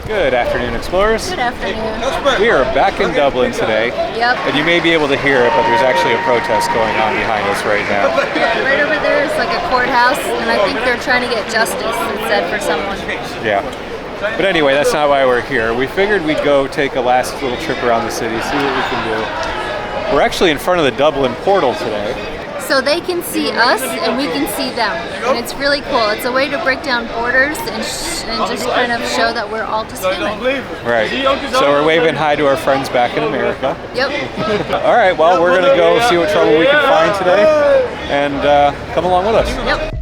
Good afternoon, explorers. Good afternoon. We are back in Dublin today. Yep. And you may be able to hear it, but there's actually a protest going on behind us right now. Yeah, right over there is like a courthouse, and I think they're trying to get justice instead for someone. Yeah. But anyway, that's not why we're here. We figured we'd go take a last little trip around the city, see what we can do. We're actually in front of the Dublin Portal today. So they can see us and we can see them. And it's really cool. It's a way to break down borders and just kind of show that we're all just human. Right. So we're waving hi to our friends back in America. Yep. All right, well, we're going to go see what trouble we can find today and come along with us. Yep.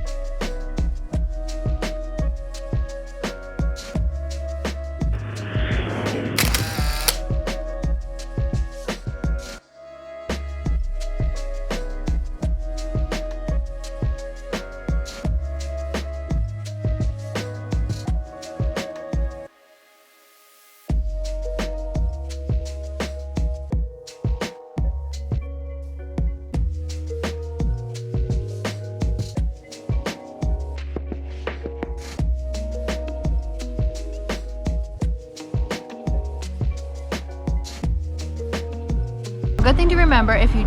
Good thing to remember if you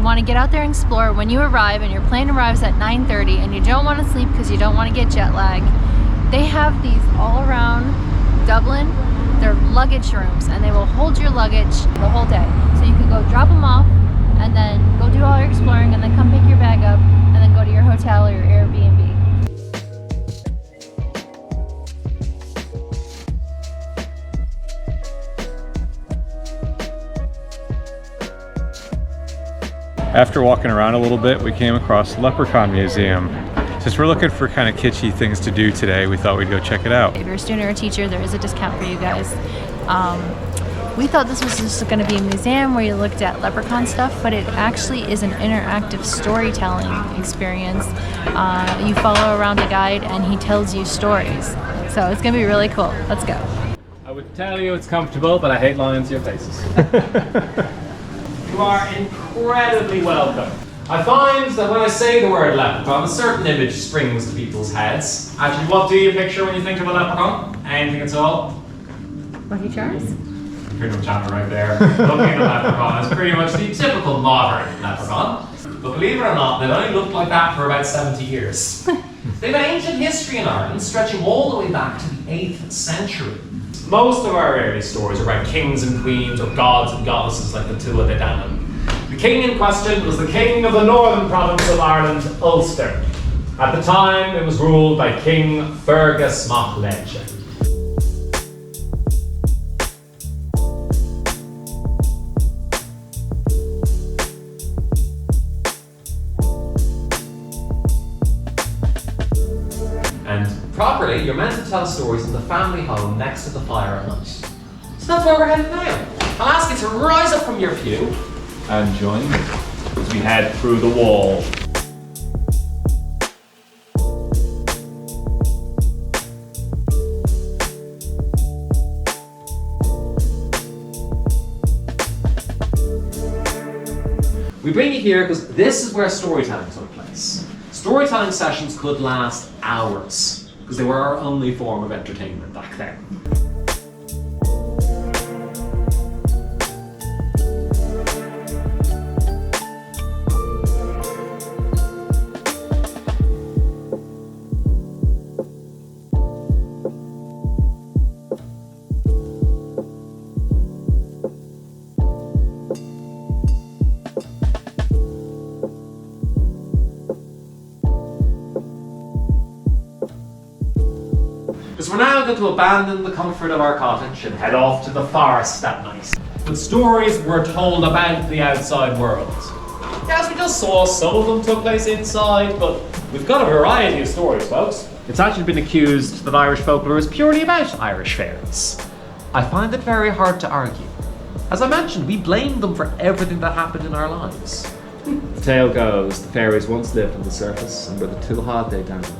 want to get out there and explore when you arrive and your plane arrives at 9:30 and you don't want to sleep because you don't want to get jet lag, they have these all around Dublin. They're luggage rooms and they will hold your luggage the whole day. So you can go drop them off and then go do all your exploring and then come pick your bag up and then go to your hotel or your Airbnb. After walking around a little bit, we came across the Leprechaun Museum. Since we're looking for kind of kitschy things to do today, we thought we'd go check it out. If you're a student or a teacher, there is a discount for you guys. We thought this was just going to be a museum where you looked at leprechaun stuff, but it actually is an interactive storytelling experience. You follow around a guide and he tells you stories. So it's going to be really cool. Let's go. I would tell you it's comfortable, but I hate lying to your faces. You are incredibly welcome. I find that when I say the word leprechaun, a certain image springs to people's heads. Actually, what do you picture when you think of a leprechaun? Anything at all? Lucky Charms? Freedom Channel right there. Looking at a leprechaun is pretty much the typical modern leprechaun. But believe it or not, they've only looked like that for about 70 years. They've an ancient history in Ireland, stretching all the way back to the 8th century. Most of our early stories are about kings and queens or gods and goddesses like the Tuatha De Danann. The king in question was the king of the northern province of Ireland, Ulster. At the time, it was ruled by King Fergus Mac Leche. And properly, you're meant to tell stories in the family home next to the fire at night. So that's where we're headed now. I'll ask you to rise up from your pew and join me as we head through the wall. We bring you here because this is where storytelling took place. Storytelling sessions could last hours because they were our only form of entertainment back then. Because we're now going to abandon the comfort of our cottage and head off to the forest that night. But stories were told about the outside world. Yes, we just saw some of them took place inside, but we've got a variety of stories, folks. It's actually been accused that Irish folklore is purely about Irish fairies. I find it very hard to argue. As I mentioned, we blame them for everything that happened in our lives. The tale goes, the fairies once lived on the surface and were the Tuatha De Danann.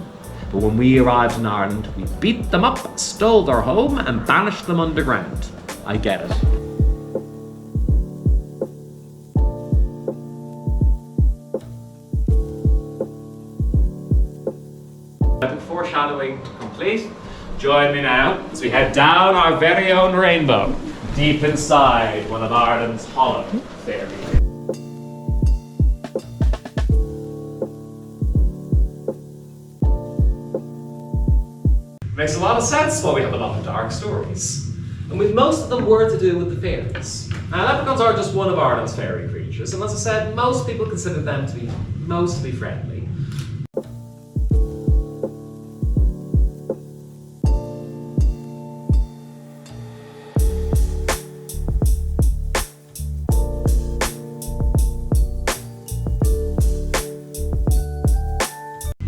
But when we arrived in Ireland, we beat them up, stole their home, and banished them underground. I get it. Foreshadowing complete. Join me now as we head down our very own rainbow, deep inside one of Ireland's hollow fairy. Makes a lot of sense why we have a lot of dark stories. And with most of them were to do with the fairies. Now, leprechauns are just one of Ireland's fairy creatures, and as I said, most people consider them to be mostly friendly.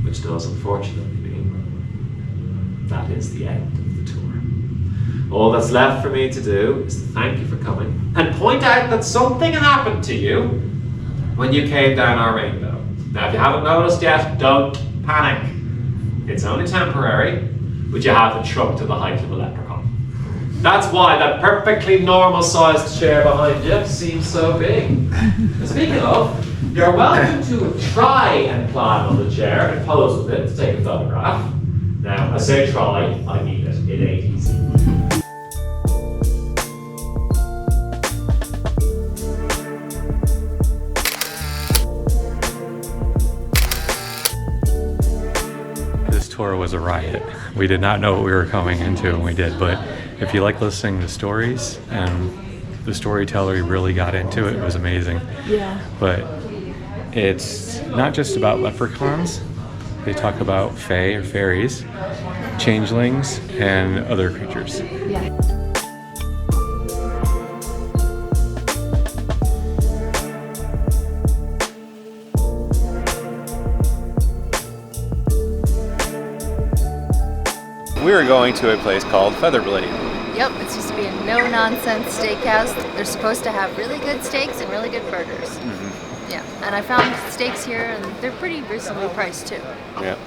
Which does unfortunately mean that is the end of the tour. All that's left for me to do is to thank you for coming and point out that something happened to you when you came down our rainbow. Now, if you haven't noticed yet, don't panic. It's only temporary, but you have to truck to the height of a leprechaun. That's why that perfectly normal sized chair behind you seems so big. And speaking of, you're welcome to try and climb on the chair and pose with it to take a photograph. Now, I say try, I mean it. It ain't easy. This tour was a riot. We did not know what we were coming into, and we did. But if you like listening to stories, and the storyteller really got into it, it was amazing. Yeah. But it's not just about leprechauns. They talk about fae or fairies, changelings, and other creatures. Yeah. We were going to a place called Featherblade. Yep, it's supposed to be a no-nonsense steakhouse. They're supposed to have really good steaks and really good burgers. Mm-hmm. Yeah, and I found steaks here, and they're pretty reasonably priced too. Yeah.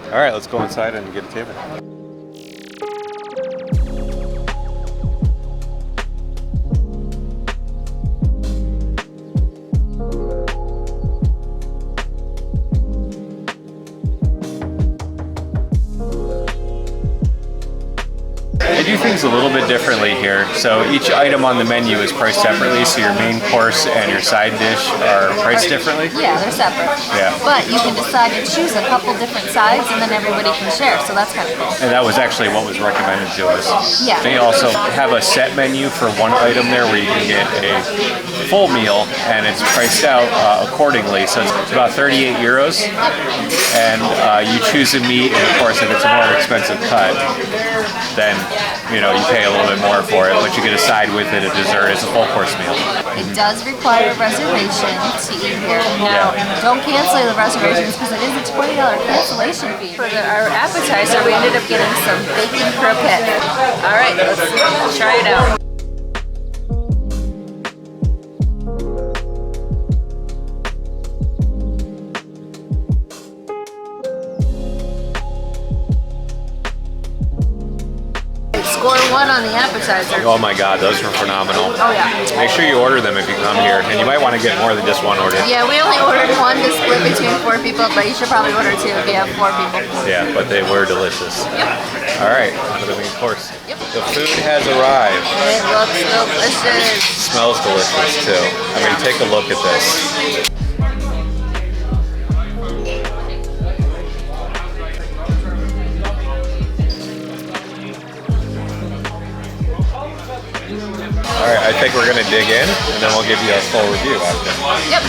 All right, let's go inside and get a table. They do things a little bit differently here. So each item on the menu is priced separately, so your main course and your side dish are priced differently? Yeah, they're separate. Yeah. But you can decide to choose a couple different sides, and then everybody can share, so that's kind of cool. And that was actually what was recommended to us. Yeah. They also have a set menu for one item there where you can get a full meal, and it's priced out accordingly. So it's about 38 euros, and you choose a meat, and of course if it's a more expensive cut, then you pay a little bit more for it, but you get a side with it, a dessert. It's a full course meal. It does require a reservation to eat here. Now, don't cancel the reservations because it is a $20 cancellation fee. For our appetizer, we ended up getting some bacon croquette. All right, let's try it out. Score 1 on the appetizer. Oh my God, those were phenomenal. Oh yeah. Make sure you order them if you come here, and you might want to get more than just one order. Yeah, we only ordered 1 to split between 4 people, but you should probably order 2 if you have 4 people. Yeah, but they were delicious. Yep. All right, on to the main course. Yep. The food has arrived. It looks delicious. Smells delicious too. I mean, take a look at this. All right, I think we're gonna dig in, and then we'll give you a full review after. Yep.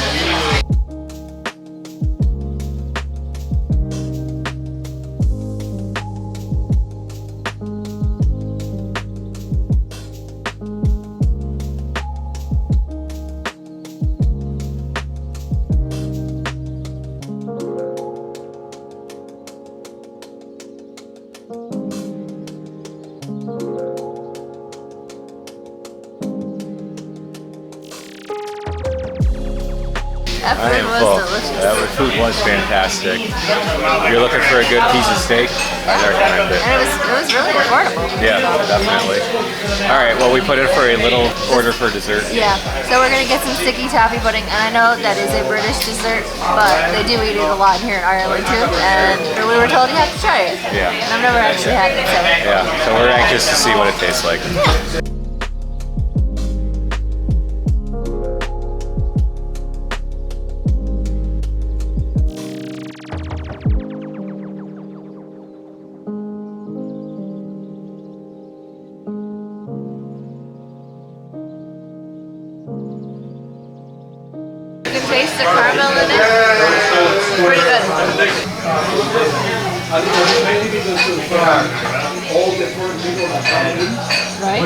That I food am was full. delicious. That food was fantastic. If you're looking for a good piece of steak, I'd recommend it. And it was really affordable. Yeah, definitely. All right, well, we put in for a little order for dessert. Yeah, so we're gonna get some sticky taffy pudding, and I know that is a British dessert, but they do eat it a lot here in Ireland too, and we were told you have to try it. Yeah. And I've never actually had it, so. Yeah, so we're anxious to see what it tastes like. You can taste the caramel in it. Pretty good. Right?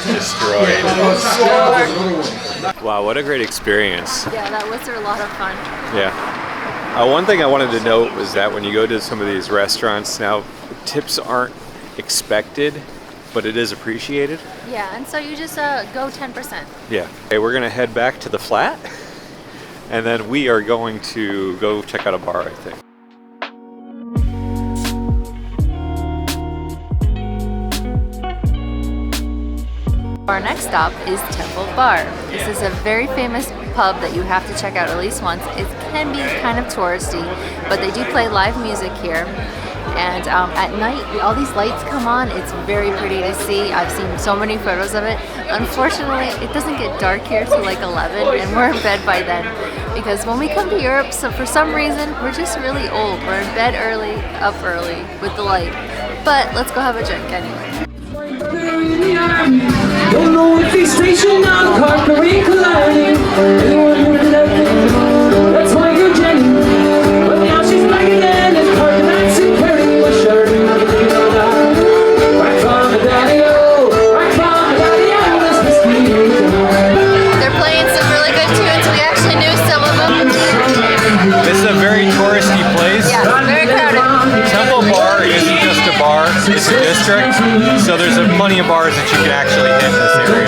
Destroyed. Wow, what a great experience. Yeah, that was a lot of fun. Yeah. One thing I wanted to note was that when you go to some of these restaurants now, tips aren't expected, but it is appreciated. Yeah, and so you just go 10%. Yeah. Okay, we're gonna head back to the flat, and then we are going to go check out a bar, I think. Our next stop is Temple Bar. This is a very famous pub that you have to check out at least once. It can be kind of touristy, but they do play live music here. And at night, all these lights come on. It's very pretty to see. I've seen so many photos of it. Unfortunately, it doesn't get dark here till like 11, and we're in bed by then. Because when we come to Europe, so for some reason, we're just really old. We're in bed early, up early with the light. But let's go have a drink anyway. Don't know if he's stationed on conquering, colliding. Anyone who did that, that's why you're Jenny. But now she's back again and Carbonax and Perry was sure to not get you know that. Right from the daddy-o, right from the daddy-o, this whiskey. They're playing some really good tunes. We actually knew some of them. This is a very touristy place. Yeah, it's very crowded. Temple Bar isn't just a bar, it's a district, so there's plenty of bars that you can actually hit in this area.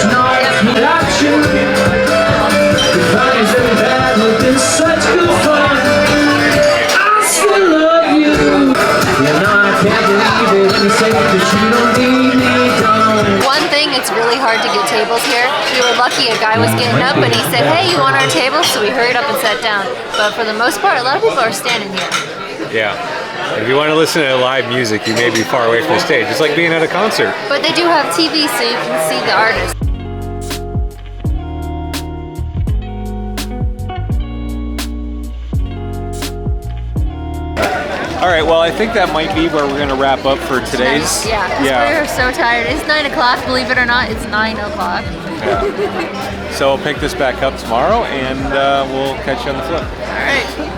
Such good fun. I still love you. You know I can't believe it when you say that you don't need me. Don't. One thing, it's really hard to get tables here. We were lucky a guy was getting up and he said, hey, you want our table? So we hurried up and sat down. But for the most part, a lot of people are standing here. Yeah. If you want to listen to live music, you may be far away from the stage. It's like being at a concert. But they do have TV so you can see the artist. All right, well, I think that might be where we're going to wrap up for today's. Yeah, we're so tired. It's 9 o'clock, believe it or not, it's 9 o'clock. Yeah. So we'll pick this back up tomorrow, and we'll catch you on the flip. All right.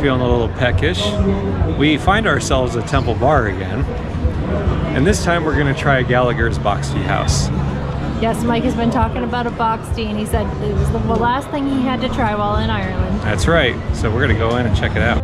Feeling a little peckish. We find ourselves at Temple Bar again, and this time we're going to try Gallaghers Boxty House. Yes, Mike has been talking about a Boxty, and he said it was the last thing he had to try while in Ireland. That's right, so we're going to go in and check it out.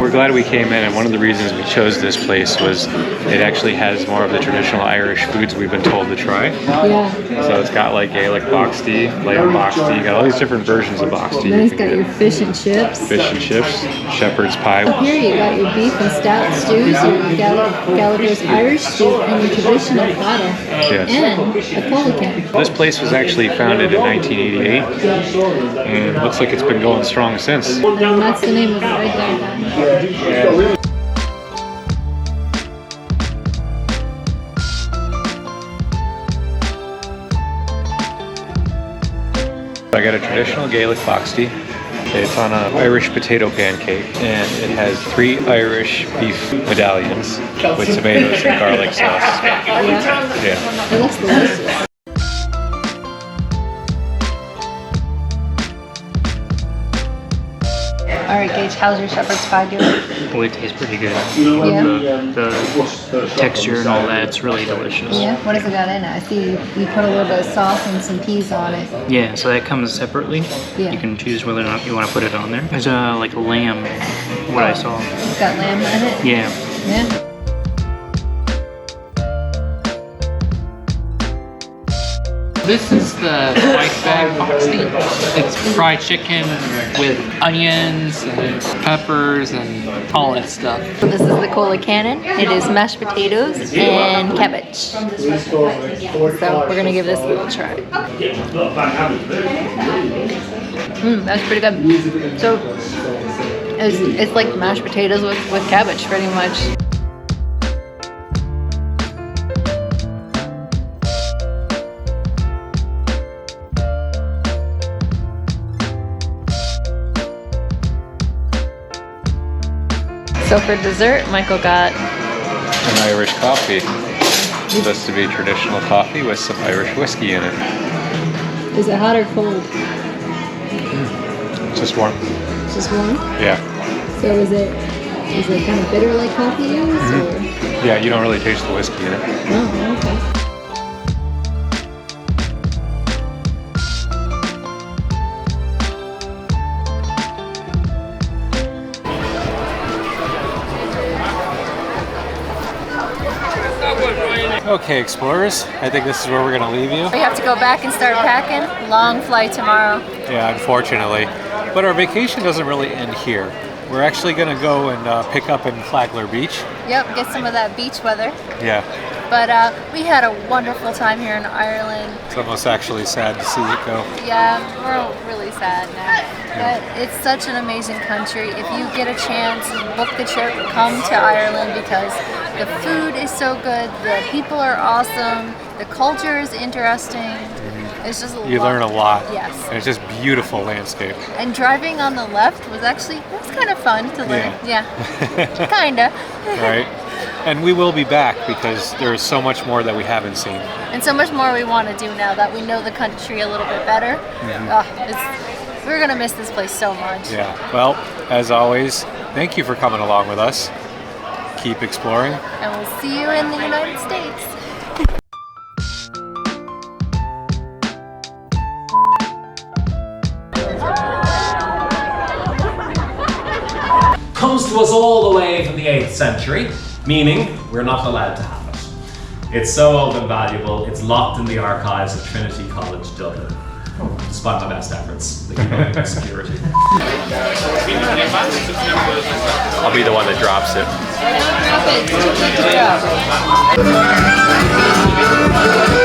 We're glad we came in, and one of the reasons we chose this place was it actually has more of the traditional Irish foods we've been told to try. Yeah. So it's got like Gaelic Boxty, lamb Boxty, you got all these different versions of Boxty. Then it's got your fish and chips. Fish and chips, shepherd's pie. Here you got your beef and stout stews, your Gallaghers Irish stew, and your traditional platter. Yes. And a cola can. This place was actually founded in 1988, and it looks like it's been going strong since. And that's the name of it right there. I got a traditional Gaelic Boxty. It's on an Irish potato pancake, and it has 3 Irish beef medallions with tomatoes and garlic sauce. Yeah. It looks delicious. All right, Gage, how's your shepherd's pie doing? Boy, it tastes pretty good. Yeah. The texture and all that, it's really delicious. Yeah. What has it got in it? I see you put a little bit of sauce and some peas on it. Yeah, so that comes separately. Yeah. You can choose whether or not you want to put it on there. There's like a lamb, what I saw. It's got lamb in it. Yeah. Yeah. This is the white bag Boxty. It's fried chicken with onions and peppers and all that stuff. So this is the cola cannon. It is mashed potatoes and cabbage. So we're gonna give this a little try. That's pretty good. So it's like mashed potatoes with cabbage, pretty much. So for dessert, Michael got An Irish coffee. It's supposed to be traditional coffee with some Irish whiskey in it. Is it hot or cold? Just warm. Just warm? Yeah. So is it kind of bitter like coffee is? Or? Yeah, you don't really taste the whiskey in it. Oh, okay. Okay, explorers, I think this is where we're going to leave you. We have to go back and start packing. Long flight tomorrow. Yeah, unfortunately. But our vacation doesn't really end here. We're actually going to go and pick up in Flagler Beach. Yep, get some of that beach weather. Yeah. But we had a wonderful time here in Ireland. It's almost actually sad to see it go. Yeah, we're really sad now. But it's such an amazing country. If you get a chance, book the trip, come to Ireland because the food is so good, the people are awesome, the culture is interesting. It's just You learn a lot. Yes. And it's just beautiful landscape. And driving on the left was kind of fun to learn. Yeah. Kinda. Right? And we will be back because there's so much more that we haven't seen. And so much more we want to do now that we know the country a little bit better. We're going to miss this place so much. Yeah. Well, as always, thank you for coming along with us. Keep exploring. And we'll see you in the United States. Comes to us all the way from the 8th century, meaning we're not allowed to have it. It's so old and valuable, it's locked in the archives of Trinity College, Dublin. Despite my best efforts, they keep up security. I'll be the one that drops it. Drop it. Too good to drop.